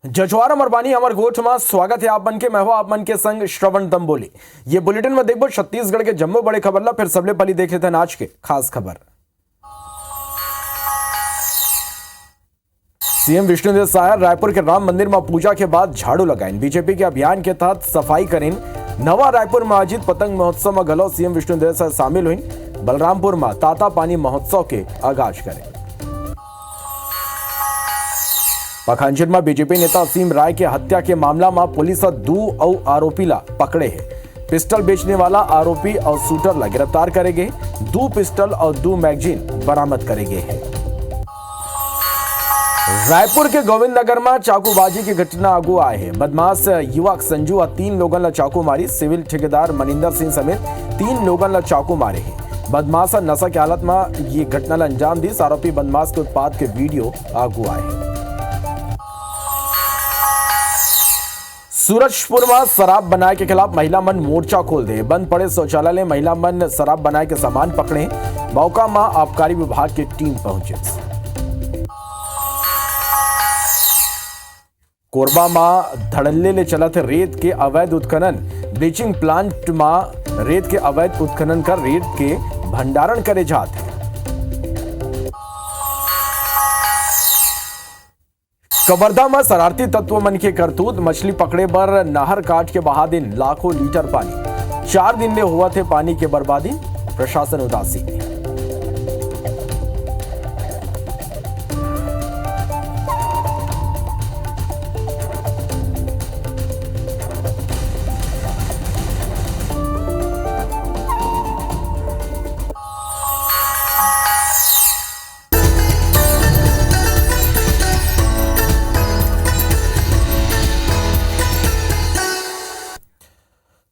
जजवार अमरबानी अमर गोठ में स्वागत है आप मन के। मैं हूं आप मन के संग श्रवण तंबोली। ये बुलेटिन में देखो छत्तीसगढ़ के जम्मू बड़े खबर ला। फिर सबले पहले देख लेते हैं आज के खास खबर। सीएम विष्णुदेव साय रायपुर के राम मंदिर में पूजा के बाद झाड़ू लगाइन। बीजेपी के अभियान के तहत सफाई करें। नवा रायपुर में आयोजित पतंग महोत्सव में गलो सीएम विष्णुदेव साय शामिल हुई। बलरामपुर में ताता पानी महोत्सव के आगाज करें। पखांजन में बीजेपी नेता असीम राय के हत्या के मामला में पुलिस दो और आरोपी ला पकड़े है। पिस्टल बेचने वाला आरोपी और शूटर ला गिरफ्तार करेंगे। 2 पिस्टल और 2 मैगजीन बरामद करेंगे हैं। रायपुर के गोविंद नगर में चाकूबाजी की घटना आगू आए है। बदमाश युवक संजू और 3 लोगों ला चाकू मारी। सिविल ठेकेदार मनिंदर सिंह समेत 3 लोगों ला चाकू मारे हैं। बदमाश नशा की हालत में ये घटना ला अंजाम दी। आरोपी बदमाश के उत्पाद के वीडियो आगू आए हैं। सूरजपुर में शराब बनाए के खिलाफ महिला मन मोर्चा खोल दे। बंद पड़े शौचालय महिला मन शराब बनाए के सामान पकड़े। मौका में आबकारी विभाग की टीम पहुंचे। कोरबा में धड़ल्ले ले चलत रेत के अवैध उत्खनन। ब्लीचिंग प्लांट में रेत के अवैध उत्खनन कर रेत के भंडारण करे जाते। कवर्धा में शरारती तत्व मन के करतूत। मछली पकड़े पर नहर काट के बहा दिन लाखों लीटर पानी। 4 दिन में हुआ थे पानी के बर्बादी। प्रशासन उदासीन।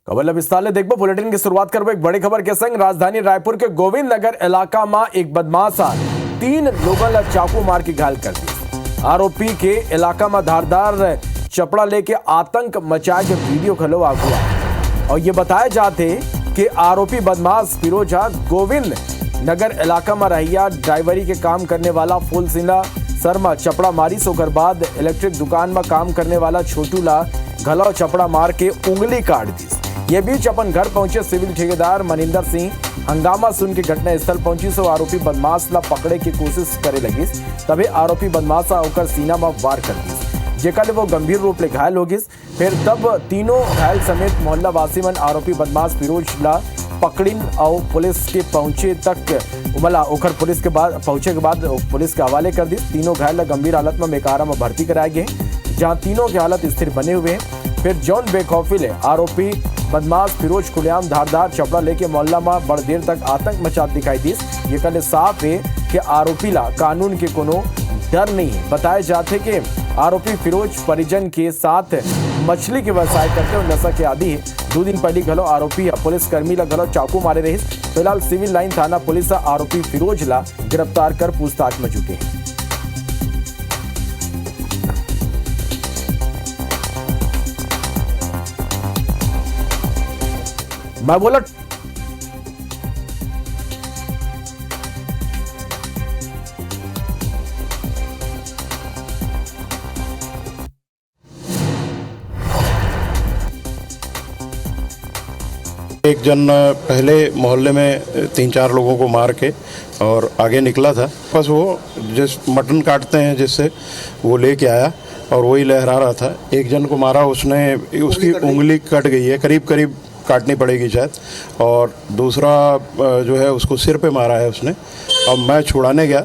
खबर विस्तार देखो। बुलेटिन की शुरुआत करो एक बड़ी खबर के संग। राजधानी रायपुर के गोविंद नगर इलाका में एक बदमाश 3 लोगों ला चाकू मार के घायल कर दी। आरोपी के इलाका में धारदार चपड़ा लेके आतंक मचाए के वीडियो खलो आगू और ये बताया जाते कि आरोपी बदमाश फिरोजा गोविंद नगर इलाका में रहिया ड्राइवरी के काम करने वाला फूलसिंगा शर्मा चपड़ा मारी। सोकर बाद इलेक्ट्रिक दुकान में काम करने वाला छोटू ला घलाव चपड़ा मार के उंगली काट दी। ये बीच अपन घर पहुंचे सिविल ठेकेदार मनिंदर सिंह हंगामा सुन के घटना स्थल पहुंची। सो आरोपी बदमाश ला पकड़े की कोशिश करे लगी। तभी आरोपी बदमाश होकर सीना में वार कर दी, जेका वो गंभीर रूप ले घायल हो गई। फिर तब तीनों घायल समेत मोहल्ला वासी मन आरोपी बदमाश फिरोज ला पकड़िन और पुलिस के पहुंचे तक उमला ओखर पुलिस के बाद पहुंचे के बाद पुलिस के हवाले कर दी। तीनों घायल ला गंभीर हालत में मेकारा में भर्ती कराए गए, जहां तीनों की हालत स्थिर बने हुए हैं। फिर जॉन बेखौफी ले आरोपी बदमाश फिरोज खुलेआम धारदार चपड़ा लेके मोहल्ला में बड़ देर तक आतंक मचात दिखाई दी। ये कल साफ है कि आरोपी ला कानून के कोनो डर नहीं है। बताया जाते कि आरोपी फिरोज परिजन के साथ मछली के व्यवसाय करते और नशा के आदि है। 2 दिन पहले घलो आरोपी पुलिस कर्मी ला घलो चाकू मारे रही। फिलहाल सिविल लाइन थाना पुलिस आरोपी फिरोज ला गिरफ्तार कर पूछताछ में जुटे हैं। मैं बोला एक जन पहले मोहल्ले में 3-4 लोगों को मार के और आगे निकला था। बस वो जिस मटन काटते हैं जिससे वो लेके आया और वही लहरा रहा था। एक जन को मारा, उसने उसकी उंगली कट गई है, करीब काटनी पड़ेगी शायद। और दूसरा जो है उसको सिर पे मारा है उसने। अब मैं छुड़ाने गया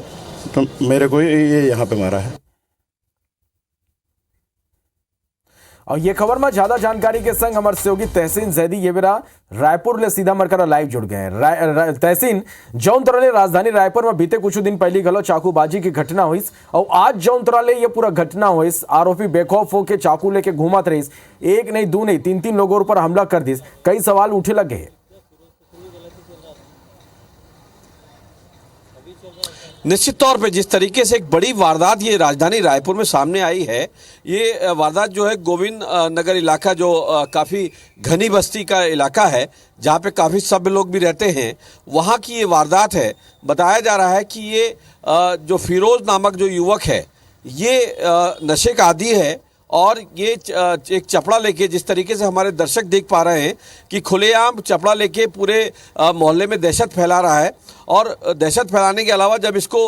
तो मेरे को ये यहाँ पे मारा है। और ये खबर में ज्यादा जानकारी के संग हमारे सहयोगी तहसीन जैदी ये बेरा रायपुर ले सीधा मरकर लाइव जुड़ गए हैं। तहसीन, जौन तरह ले राजधानी रायपुर में बीते कुछ दिन पहले गलो चाकूबाजी की घटना हुई और आज जौन तरह ले ये पूरा घटना हुई, आरोपी बेखौफ होके चाकू लेके घूमत रही। 1 नहीं 2 नहीं 3 लोगों पर हमला कर दी। कई सवाल उठे लगे हैं। निश्चित तौर पे जिस तरीके से एक बड़ी वारदात ये राजधानी रायपुर में सामने आई है, ये वारदात जो है गोविंद नगर इलाका जो काफ़ी घनी बस्ती का इलाका है, जहाँ पे काफ़ी सभ्य लोग भी रहते हैं, वहाँ की ये वारदात है। बताया जा रहा है कि ये जो फिरोज नामक जो युवक है, ये नशे का आदी है और ये एक चपड़ा लेके, जिस तरीके से हमारे दर्शक देख पा रहे हैं कि खुलेआम चपड़ा लेके पूरे मोहल्ले में दहशत फैला रहा है। और दहशत फैलाने के अलावा जब इसको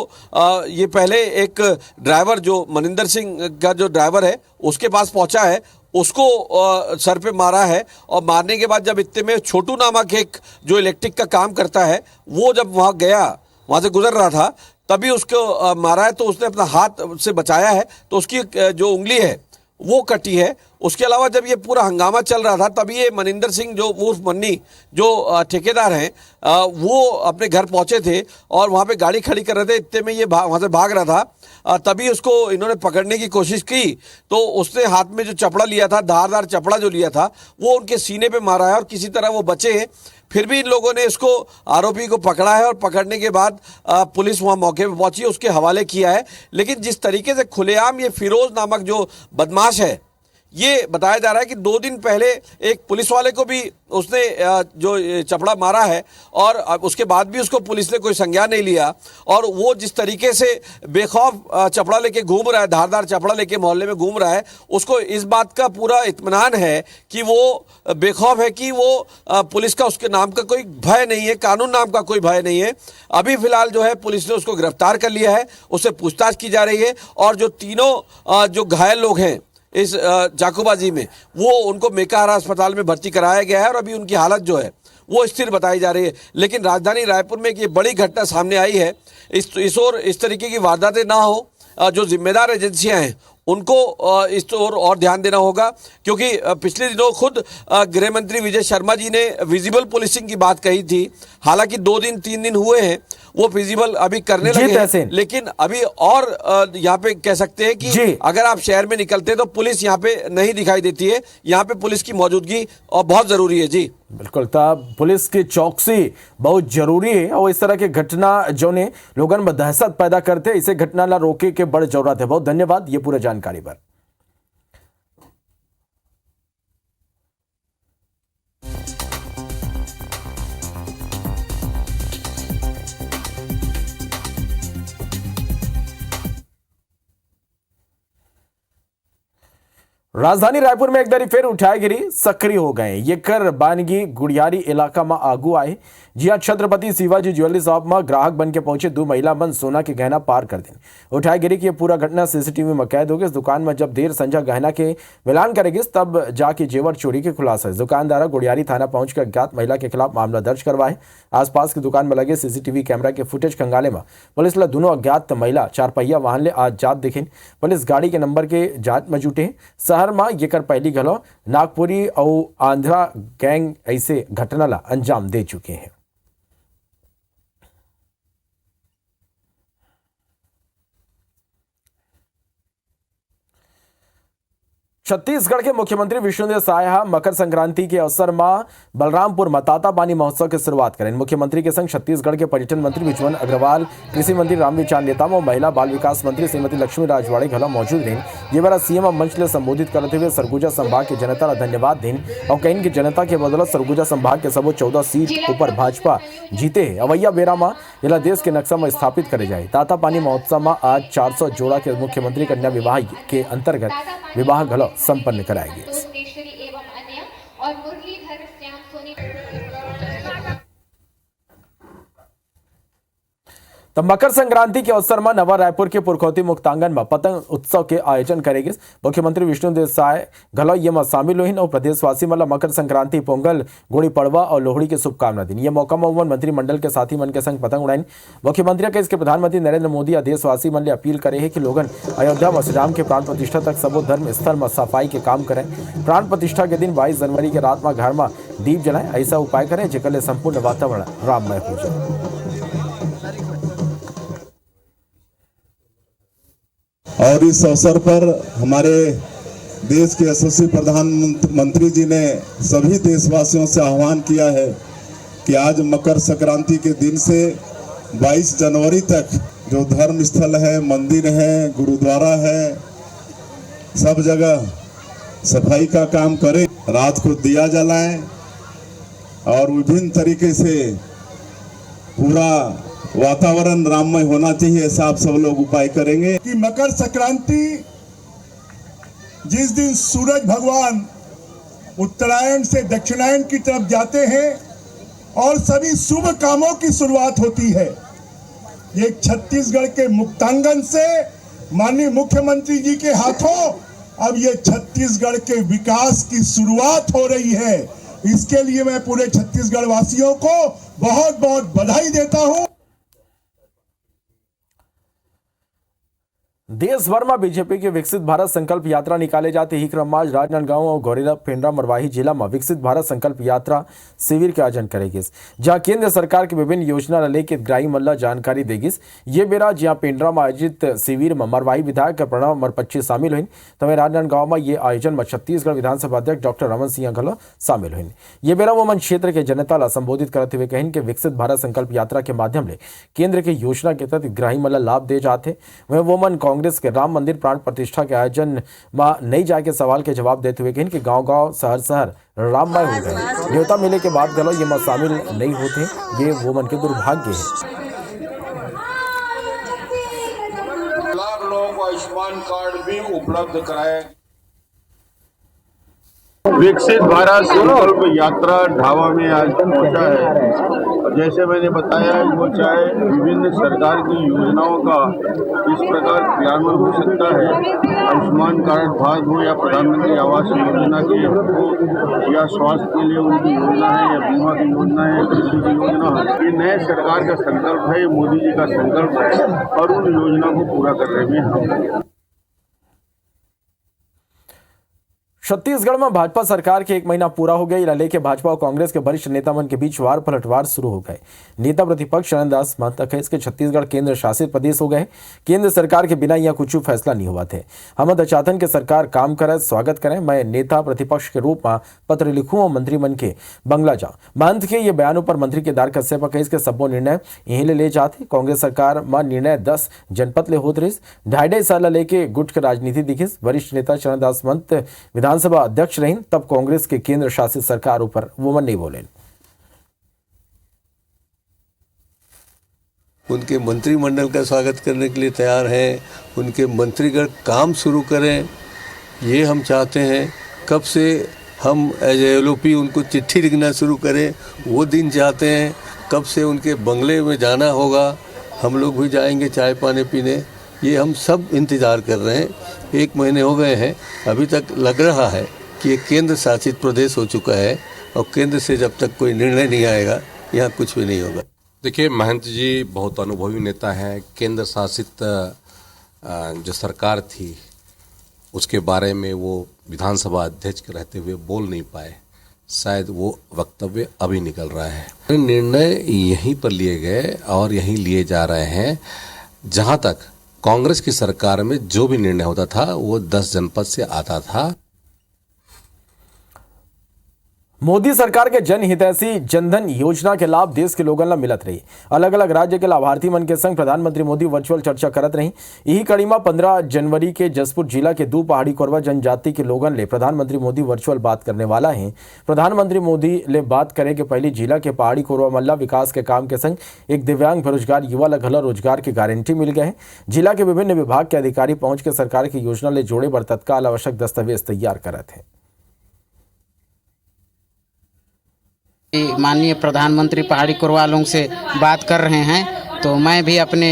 ये पहले एक ड्राइवर जो मनिंदर सिंह का जो ड्राइवर है उसके पास पहुंचा है, उसको सर पे मारा है। और मारने के बाद जब इतने में छोटू नामक एक जो इलेक्ट्रिक का काम करता है वो जब वहाँ गया, वहाँ से गुजर रहा था, तभी उसको मारा है। तो उसने अपना हाथ से बचाया है, तो उसकी जो उंगली है वो कटी है। उसके अलावा जब ये पूरा हंगामा चल रहा था तभी ये मनिंदर सिंह जो उर्फ मन्नी जो ठेकेदार हैं वो अपने घर पहुंचे थे और वहाँ पे गाड़ी खड़ी कर रहे थे। इतने में ये वहाँ से भाग रहा था, तभी उसको इन्होंने पकड़ने की कोशिश की तो उसने हाथ में जो चपड़ा लिया था, धारदार चपड़ा जो लिया था, वो उनके सीने पे मारा है और किसी तरह वो बचे हैं। फिर भी इन लोगों ने इसको, आरोपी को पकड़ा है और पकड़ने के बाद पुलिस वहाँ मौके पे पहुंची, उसके हवाले किया है। लेकिन जिस तरीके से खुलेआम ये फिरोज नामक जो बदमाश है, ये बताया जा रहा है कि 2 दिन पहले एक पुलिस वाले को भी उसने जो चपड़ा मारा है और उसके बाद भी उसको पुलिस ने कोई संज्ञान नहीं लिया। और वो जिस तरीके से बेखौफ चपड़ा लेके घूम रहा है, धारदार चपड़ा लेके मोहल्ले में घूम रहा है, उसको इस बात का पूरा इत्मीनान है कि वो बेखौफ है, कि वो पुलिस का उसके नाम का कोई भय नहीं है, कानून नाम का कोई भय नहीं है। अभी फिलहाल जो है पुलिस ने उसको गिरफ्तार कर लिया है, उससे पूछताछ की जा रही है। और जो तीनों जो घायल लोग हैं इस चाकूबाजी में, वो उनको मेकाहारा अस्पताल में भर्ती कराया गया है और अभी उनकी हालत जो है वो स्थिर बताई जा रही है। लेकिन राजधानी रायपुर में एक ये बड़ी घटना सामने आई है। इस तरीके की वारदातें ना हो, जो जिम्मेदार एजेंसियां हैं उनको इस ओर और ध्यान देना होगा, क्योंकि पिछले दिनों खुद गृह मंत्री विजय शर्मा जी ने विजिबल पुलिसिंग की बात कही थी। हालांकि 2-3 दिन हुए हैं, वो विजिबल अभी करने लगे हैं, लेकिन अभी और यहाँ पे कह सकते हैं कि अगर आप शहर में निकलते हैं तो पुलिस यहाँ पे नहीं दिखाई देती है। यहाँ पे पुलिस की मौजूदगी और बहुत जरूरी है। जी बिल्कुल, तब पुलिस की चौकसी बहुत जरूरी है और इस तरह की घटना जो ने लोगों में दहशत पैदा करते हैं, इसे घटना ला रोके के बड़ी जरूरत है। बहुत धन्यवाद ये पूरे जानकारी पर। राजधानी रायपुर में एक बार फिर उठाईगिरी सक्रिय हो गए। ये कर बानगी गुड़ियारी इलाका में आगू आए। जी हाँ, छत्रपति शिवाजी ज्वेलरी शॉप में ग्राहक बन के पहुंचे 2 महिला मन सोना के गहना पार कर दें। उठाईगिरी की पूरा घटना सीसीटीवी में कैद होगी। इस दुकान में जब देर संझा गहना के मिलान करेगी तब जाके जेवर चोरी के खुलासा है। दुकानदार गुड़ियारी थाना पहुंचकर अज्ञात महिला के खिलाफ मामला दर्ज करवाए। आसपास की दुकान में लगे सीसीटीवी कैमरा के फुटेज खंगाले में पुलिस ला दोनों अज्ञात महिला 4 पहिया वाहन ले आज जात दिखे। पुलिस गाड़ी के नंबर के जांच में जुटे। शहर में ये कर पहली घलो नागपुरी और आंध्रा गैंग ऐसे घटना ला अंजाम दे चुके हैं। छत्तीसगढ़ के मुख्यमंत्री विष्णुदेव साय मकर संक्रांति के अवसर में बलरामपुर में ताता पानी महोत्सव की शुरुआत करें। मुख्यमंत्री के संग छत्तीसगढ़ के पर्यटन मंत्री विजयन अग्रवाल, कृषि मंत्री रामविचार नेताम और महिला बाल विकास मंत्री श्रीमती लक्ष्मी राजवाड़े घला मौजूद रहे। ये बार सीएम मंच ले संबोधित करते हुए सरगुजा संभाग की जनता का धन्यवाद दें और कहीं की जनता के बदौलत सरगुजा संभाग के सबो 14 सीट ऊपर भाजपा जीते है। अवैया बेरा में इला देश के नक्शा में स्थापित करे जाए। ताता पानी महोत्सव में आज 400 जोड़ा के मुख्यमंत्री कन्या विवाह के अंतर्गत विवाह घलो संपन्न कराएगी। तब मकर संक्रांति के अवसर में नवा रायपुर के पुरखौती मुक्तांगन में पतंग उत्सव के आयोजन करेगी। मुख्यमंत्री विष्णुदेव साय घलो ये में शामिल हुई और प्रदेशवासी मतलब मकर संक्रांति, पोंगल, गुड़ी पड़वा और लोहड़ी के शुभकामना दी। ये मौका में मंत्रिमंडल के साथी मन के संग पतंग उड़ाई। मुख्यमंत्री के इसके प्रधानमंत्री नरेंद्र मोदी और देशवासी मन ले अपील करे है कि लोगन अयोध्या व श्री राम के प्राण प्रतिष्ठा तक सबो धर्म स्थल में सफाई के काम करें। प्राण प्रतिष्ठा के दिन 22 जनवरी के रात में घर में दीप जलाएं। ऐसा उपाय करें जेकर संपूर्ण वातावरण राममय हो जाए। और इस अवसर पर हमारे देश के यशस्वी प्रधानमंत्री जी ने सभी देशवासियों से आह्वान किया है कि आज मकर संक्रांति के दिन से 22 जनवरी तक जो धर्म स्थल है, मंदिर है, गुरुद्वारा है, सब जगह सफाई का काम करें, रात को दिया जलाएं और विभिन्न तरीके से पूरा वातावरण राममय होना चाहिए। ऐसा आप सब लोग उपाय करेंगे कि मकर संक्रांति जिस दिन सूरज भगवान उत्तरायण से दक्षिणायन की तरफ जाते हैं और सभी शुभ कामों की शुरुआत होती है, ये छत्तीसगढ़ के मुक्तांगन से माननीय मुख्यमंत्री जी के हाथों अब ये छत्तीसगढ़ के विकास की शुरुआत हो रही है। इसके लिए मैं पूरे छत्तीसगढ़ वासियों को बहुत बहुत बधाई देता हूं। देश भर में बीजेपी की विकसित भारत संकल्प यात्रा निकाले जाते ही क्रम में आज राजनांदगांव और गौरेला पेंड्रा मरवाही जिला में विकसित भारत संकल्प यात्रा शिविर के आयोजन करेगी, जहां केंद्र सरकार की विभिन्न योजना लेकर ग्राही मल्ला जानकारी देगी। ये बेरा जहां पेंड्रा में आयोजित शिविर में मरवाही विधायक प्रणव मरपच्ची शामिल हुई, तमें राजनांदगांव में ये आयोजन में छत्तीसगढ़ विधानसभा अध्यक्ष डॉक्टर रमन सिंह घलो शामिल हुई। ये बेरा वो मन क्षेत्र के जनता ला संबोधित करते हुए कहें कि विकसित भारत संकल्प यात्रा के माध्यम से केंद्र की योजना के तहत ग्राही मल्ला लाभ दे जाते। वह वो मन कांग्रेस के राम मंदिर प्राण प्रतिष्ठा के आयोजन में नहीं जाए के सवाल के जवाब देते हुए कहें कि गांव-गांव शहर राममय हो गए। न्योता मिले के बाद गलो ये में शामिल नहीं होते, ये वो मन के दुर्भाग्य है। लाख लोगों को आयुष्मान कार्ड भी उपलब्ध कराए। विकसित भारत संकल्प यात्रा ढाबा में आज पहुंचा है। और जैसे मैंने बताया, वो चाहे विभिन्न सरकार की योजनाओं का इस प्रकार क्रियान्वयन हो सकता है, आयुष्मान कार्ड भाग हो या प्रधानमंत्री आवास योजना की हो या स्वास्थ्य के लिए उनकी योजना है या बीमा की योजना है, कृषि की योजना है। ये नए सरकार का संकल्प है, ये मोदी जी का संकल्प है और उन योजना को पूरा करने में हम छत्तीसगढ़ में भाजपा सरकार के 1 महीना पूरा हो गया। लेके भाजपा और कांग्रेस के वरिष्ठ नेता मन के बीच वार पलटवार शुरू हो गए। नेता प्रतिपक्ष चरणदास महतो कहे कि छत्तीसगढ़ केंद्र शासित प्रदेश हो गए, केंद्र सरकार के बिना यहाँ कुछ फैसला नहीं हुआ थे। हम तो चाहते कि सरकार काम करे, स्वागत करें। मैं नेता प्रतिपक्ष के रूप में पत्र लिखूं और मंत्री मन के बंगला जाऊं। महंत के ये बयानों पर मंत्री केदार कश्यप कहे कि सबो निर्णय यहीं ले जाते। कांग्रेस सरकार में निर्णय 10 जनपद ले होत रही, 2.5 साल लेके गुट के राजनीति दिखिस। वरिष्ठ नेता चरणदास महंत विधानसभा अध्यक्ष रही, तब कांग्रेस के केंद्र शासित सरकार ऊपर वो मन नहीं बोले। उनके मंत्रिमंडल का स्वागत करने के लिए तैयार हैं, उनके मंत्रीगण काम शुरू करें, ये हम चाहते हैं। कब से हम एज एलओपी उनको चिट्ठी लिखना शुरू करें, वो दिन चाहते हैं। कब से उनके बंगले में जाना होगा, हम लोग भी जाएंगे चाय पानी पीने, ये हम सब इंतज़ार कर रहे हैं। 1 महीने हो गए हैं, अभी तक लग रहा है कि ये केंद्र शासित प्रदेश हो चुका है और केंद्र से जब तक कोई निर्णय नहीं आएगा यहाँ कुछ भी नहीं होगा। देखिए, महंत जी बहुत अनुभवी नेता हैं। केंद्र शासित जो सरकार थी उसके बारे में वो विधानसभा अध्यक्ष के रहते हुए बोल नहीं पाए, शायद वो वक्तव्य अभी निकल रहा है। निर्णय यहीं पर लिए गए और यहीं लिए जा रहे हैं। जहाँ तक कांग्रेस की सरकार में जो भी निर्णय होता था वो 10 जनपद से आता था। मोदी सरकार के जन हितैषी जनधन योजना के लाभ देश के लोगों ला मिलत रही। अलग अलग राज्य के लाभार्थी मन के संग प्रधानमंत्री मोदी वर्चुअल चर्चा करत रही। यही कड़ी में 15 जनवरी के जसपुर जिला के 2 पहाड़ी कोरवा जनजाति के लोगन ले प्रधानमंत्री मोदी वर्चुअल बात करने वाला है। प्रधानमंत्री मोदी ले बात करे के पहले जिला के पहाड़ी कोरवा मल्ला विकास के काम के संग एक दिव्यांग बेरोजगार युवा ला घला रोजगार की गारंटी मिल गए। जिला के विभिन्न विभाग के अधिकारी पहुंच के सरकार की योजना ले जोड़े बर तत्काल आवश्यक दस्तावेज तैयार करत है। माननीय प्रधानमंत्री पहाड़ी कोरवा लोगों से बात कर रहे हैं, तो मैं भी अपने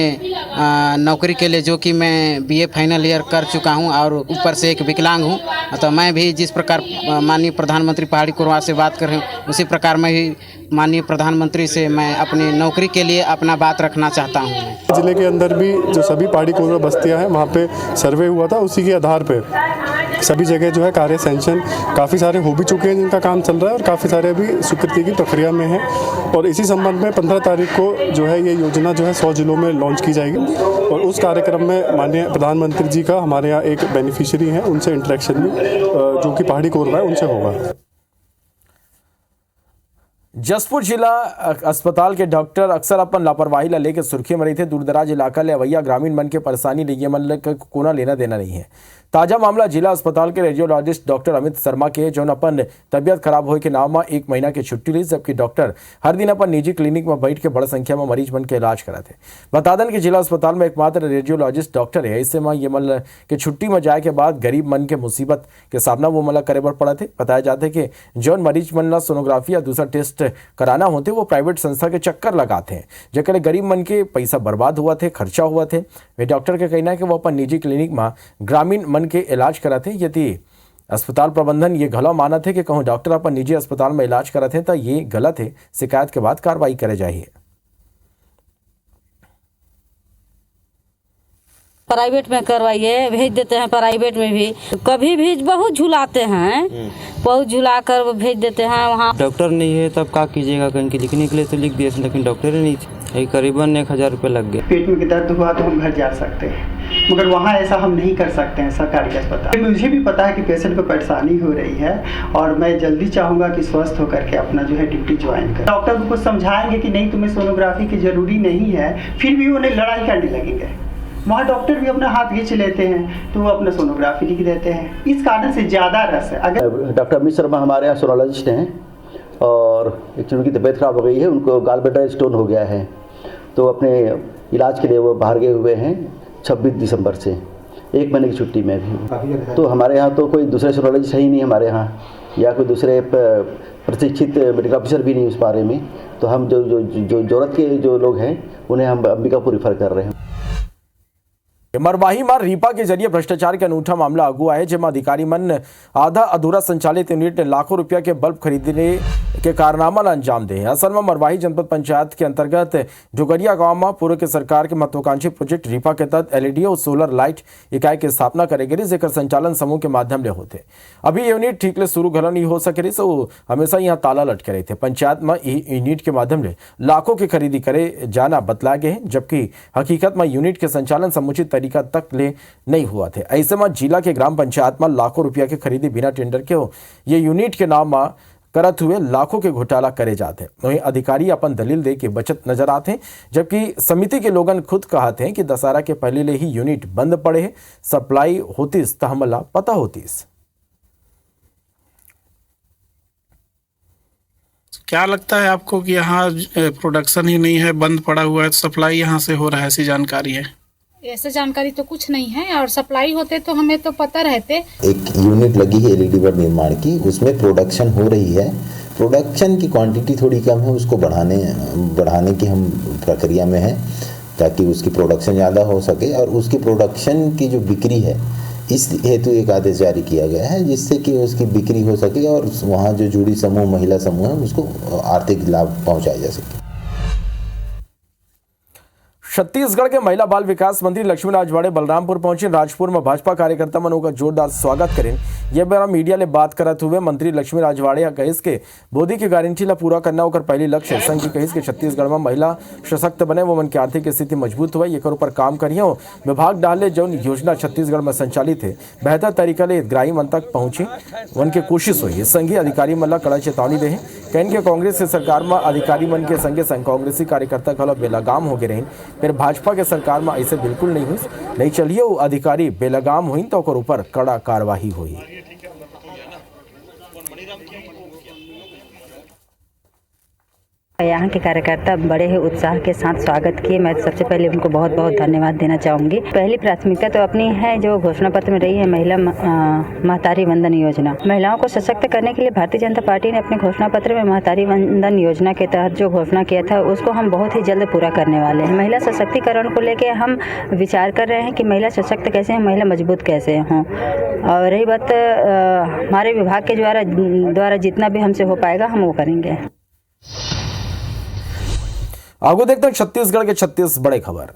नौकरी के लिए, जो कि मैं बीए फाइनल ईयर कर चुका हूं और ऊपर से एक विकलांग हूं, तो मैं भी जिस प्रकार माननीय प्रधानमंत्री पहाड़ी कोरवा से बात कर रहे हूं, उसी प्रकार मैं भी माननीय प्रधानमंत्री से मैं अपनी नौकरी के लिए अपना बात रखना चाहता हूं। जिले के अंदर भी जो सभी पहाड़ी कोरवा बस्तियां हैं वहाँ पे सर्वे हुआ था, उसी के आधार पे सभी जगह जो है कार्य सैंक्शन काफ़ी सारे हो भी चुके हैं जिनका काम चल रहा है और काफ़ी सारे अभी स्वीकृति की प्रक्रिया में है। और इसी संबंध में 15 तारीख को जो है ये योजना जो है 100 जिलों में लॉन्च की जाएगी और उस कार्यक्रम में माननीय प्रधानमंत्री जी का हमारे यहाँ एक बेनिफिशियरी है, उनसे इंटरेक्शन भी जो कि पहाड़ी कोरवा है उनसे होगा। जसपुर जिला अस्पताल के डॉक्टर अक्सर अपन लापरवाही ला लेके सुर्खी में रही थे। दूरदराज इलाका ले अवैया ग्रामीण मन के परेशानी ले ये मन कोना लेना देना नहीं है। ताजा मामला जिला अस्पताल के रेडियोलॉजिस्ट डॉक्टर अमित शर्मा के जौन अपन तबियत खराब होए के नाम में 1 महीना के छुट्टी ली, जबकि डॉक्टर हर दिन अपन निजी क्लिनिक में बैठ के बड़ संख्या में मरीज बन के इलाज करा थे। बता दें कि जिला अस्पताल में एकमात्र रेडियोलॉजिस्ट डॉक्टर है, ऐसे में ये मल के छुट्टी में जाए के बाद गरीब मन के मुसीबत के सामना वो मला करे बर पड़ा थे। बताया जाता है कि जौन मरीज मन ला सोनोग्राफी या दूसरा टेस्ट कराना होते वो प्राइवेट संस्था के चक्कर लगाते हैं, जेकर गरीब मन के पैसा बर्बाद हुआ थे, खर्चा हुआ थे। वे डॉक्टर का कहना है कि वो अपन निजी क्लिनिक में ग्रामीण मन के इलाज कराते। यदि अस्पताल प्रबंधन ये गलत माना थे कि कहूँ डॉक्टर अपन निजी अस्पताल में इलाज कराते हैं तो ये गलत है, शिकायत के बाद कार्रवाई करे जाए। प्राइवेट में करवाइए, भेज देते हैं प्राइवेट में भी, कभी भी बहुत झुलाते हैं, बहुत झुला कर भेज देते हैं वहाँ। डॉक्टर नहीं है तब क्या कीजिएगा, कहीं लिखने के लिए तो लिख दिए, लेकिन डॉक्टर ही नहीं थे। करीबन 1000 रुपये लग गए। पेट में दर्द हुआ तो हम घर जा सकते हैं, मगर वहाँ ऐसा हम नहीं कर सकते हैं सरकारी अस्पताल। मुझे भी पता है कि पेशेंट को परेशानी हो रही है और मैं जल्दी चाहूँगा कि स्वस्थ होकर के अपना जो है ड्यूटी ज्वाइन करें। डॉक्टर को समझाएंगे कि नहीं तुम्हें सोनोग्राफी की जरूरी नहीं है, फिर भी उन्हें लड़ाई करने लगेंगे। वहाँ डॉक्टर भी अपना हाथ खींच लेते हैं तो वो अपना सोनोग्राफी लिख देते हैं। इस कारण से ज़्यादा रस है। अगर डॉक्टर अमित शर्मा हमारे यहाँ सोनोलॉजिस्ट हैं और एक उनकी तबीयत खराब हो गई है, उनको गाल ब्लैडर स्टोन हो गया है, तो अपने इलाज के लिए वो बाहर गए हुए हैं 26 दिसंबर से, 1 महीने की छुट्टी में भी। तो हमारे यहाँ तो कोई दूसरे सोनोलॉजिस्ट है ही नहीं हमारे यहाँ, या कोई दूसरे प्रशिक्षित मेडिकल ऑफिसर भी नहीं उस बारे में। तो हम जो ज़रूरत के जो लोग हैं उन्हें हम अंबिकापुर रिफर कर रहे हैं। मरवाही मार रीपा के जरिए भ्रष्टाचार के अनूठा मामला अगुआ है, जेमा अधिकारी मन आधा अधूरा संचालित यूनिट लाखों रुपया के बल्ब खरीदने के कारनामा अंजाम दे। असल में मरवाही जनपद पंचायत के अंतर्गत जोगरिया गांव में पूर्व के सरकार के महत्वाकांक्षी प्रोजेक्ट रीपा के तहत एलईडी और सोलर लाइट इकाई की स्थापना करे गई, जेकर संचालन समूह के माध्यम ले होते। अभी यूनिट ठीक ले शुरू घला नहीं हो सके रही, सो हमेशा यहाँ ताला लटके रहे थे। पंचायत में यूनिट के माध्यम ले लाखों की खरीदी करे जाना बतलाया गया है, जबकि हकीकत में यूनिट के संचालन समुचित तरीका तक ले नहीं हुआ थे। ऐसे में जिला के ग्राम पंचायत में लाखों रुपया की खरीदी बिना टेंडर के हो ये यूनिट के नाम में करत हुए लाखों के घोटाला करे जाते हैं। वहीं अधिकारी अपन दलील दे के बचत नजर आते हैं, जबकि समिति के लोगन खुद कहते हैं कि दशहरा के पहले ले ही यूनिट बंद पड़े है, सप्लाई होतीस तो हमला पता होतीस। क्या लगता है आपको कि यहाँ प्रोडक्शन ही नहीं है, बंद पड़ा हुआ है, सप्लाई यहाँ से हो रहा है, ऐसी जानकारी है? ऐसे जानकारी तो कुछ नहीं है, और सप्लाई होते तो हमें तो पता रहते। एक यूनिट लगी है एलईडी बल्ब निर्माण की, उसमें प्रोडक्शन हो रही है। प्रोडक्शन की क्वांटिटी थोड़ी कम है, उसको बढ़ाने की हम प्रक्रिया में है ताकि उसकी प्रोडक्शन ज़्यादा हो सके, और उसकी प्रोडक्शन की जो बिक्री है इस हेतु एक आदेश जारी किया गया है, जिससे कि उसकी बिक्री हो सके और वहाँ जो जुड़ी समूह महिला समूह है उसको आर्थिक लाभ पहुँचाया जा सके। छत्तीसगढ़ के महिला बाल विकास मंत्री लक्ष्मी राजवाड़े बलरामपुर पहुंचे। राजपुर में भाजपा कार्यकर्ता मनों का जोरदार स्वागत करें। यह बेरा मीडिया ले बात करते हुए मंत्री लक्ष्मी राजवाड़े कहिस के मोदी की गारंटी ला पूरा करना होकर पहली लक्ष्य है। संघ की कहिस के छत्तीसगढ़ में महिला सशक्त बने, वो मन की आर्थिक स्थिति मजबूत हुआ, ये ऊपर काम करिए। विभाग डाले जो योजना छत्तीसगढ़ में संचालित है बेहतर तरीका ले हितग्राही मन तक पहुंचे वन के कोशिश हुई। संघीय अधिकारी मन ला कड़ा चेतावनी दे कहें कि कांग्रेस के सरकार में अधिकारी मन के संगे संग कांग्रेसी कार्यकर्ता खिलाफ बेलगाम हो गए रहे, फिर भाजपा के सरकार में ऐसे बिल्कुल नहीं हुई। नहीं चलिए वो अधिकारी बेलगाम हुई तो ऊपर कड़ा कार्रवाई हुई। यहाँ के कार्यकर्ता बड़े ही उत्साह के साथ स्वागत किए। मैं सबसे पहले उनको बहुत बहुत धन्यवाद देना चाहूँगी। पहली प्राथमिकता तो अपनी है जो घोषणा पत्र में रही है महिला महतारी वंदन योजना। महिलाओं को सशक्त करने के लिए भारतीय जनता पार्टी ने अपने घोषणा पत्र में महतारी वंदन योजना के तहत जो घोषणा किया था उसको हम बहुत ही जल्द पूरा करने वाले हैं। महिला सशक्तिकरण को लेकर हम विचार कर रहे हैं कि महिला सशक्त कैसे हैं, महिला मजबूत कैसे हों। और रही बात हमारे विभाग के द्वारा जितना भी हमसे हो पाएगा हम वो करेंगे। आगो देखते हैं छत्तीसगढ़ के 36 बड़े खबर।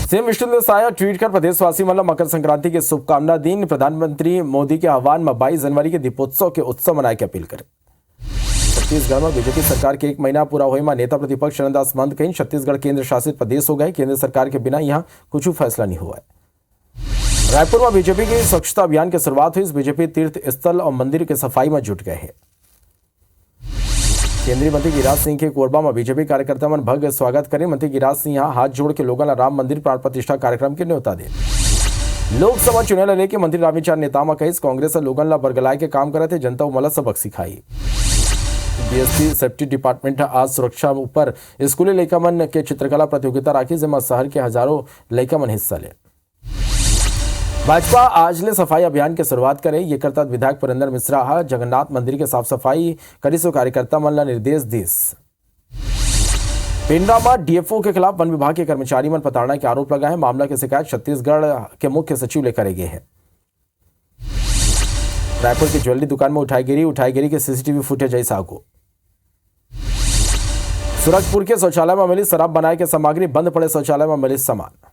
सीएम विष्णुदेव साय ट्वीट कर प्रदेशवासी मतलब मकर संक्रांति के शुभकामना दिन। प्रधानमंत्री मोदी के आह्वान में 22 जनवरी के दीपोत्सव के उत्सव मनाने की अपील करें। छत्तीसगढ़ में बीजेपी सरकार के 1 महीना पूरा हुए में नेता प्रतिपक्ष चरणदास महंत कहीं छत्तीसगढ़ केंद्र शासित प्रदेश हो गए, केंद्र सरकार के बिना यहाँ कुछ फैसला नहीं हुआ है। रायपुर में बीजेपी के स्वच्छता अभियान की शुरुआत हुई। इस बीजेपी तीर्थ स्थल और मंदिर के सफाई में जुट गए हैं। केंद्रीय मंत्री गिरिराज सिंह के कोरबा में बीजेपी कार्यकर्ता मन भव्य स्वागत करें। मंत्री गिरिराज सिंह यहाँ हाथ जोड़ के लोगों राम मंदिर प्राण प्रतिष्ठा कार्यक्रम के न्योता दे। लोकसभा चुनाव ला लेके मंत्री रामविचार नेतामा कही कांग्रेस लोगन ला बरगलाय के काम करे थे, जनता को मला सबक सिखाई। बीएसपी सेफ्टी डिपार्टमेंट आज सुरक्षा ऊपर स्कूली लड़का मन के चित्रकला प्रतियोगिता राखी, जिसमें शहर के हजारों लड़का मन हिस्सा ले। भाजपा आज ले सफाई अभियान की शुरुआत करे, ये करता विधायक पुरेंद्र मिश्रा जगन्नाथ मंदिर के साफ सफाई करी सो कार्यकर्ता मन ला निर्देश दिस। पिंडरा में डीएफओ के खिलाफ वन विभाग के कर्मचारी मन प्रताड़ना के आरोप लगा है। मामला की शिकायत छत्तीसगढ़ के मुख्य सचिव ले करे गए हैं। रायपुर की ज्वेलरी दुकान में उठाईगिरी के सीसीटीवी फुटेज ऐसा आगो। सूरजपुर के शौचालय में मिली शराब बनाए के सामग्री, बंद पड़े शौचालय में मिली सामान।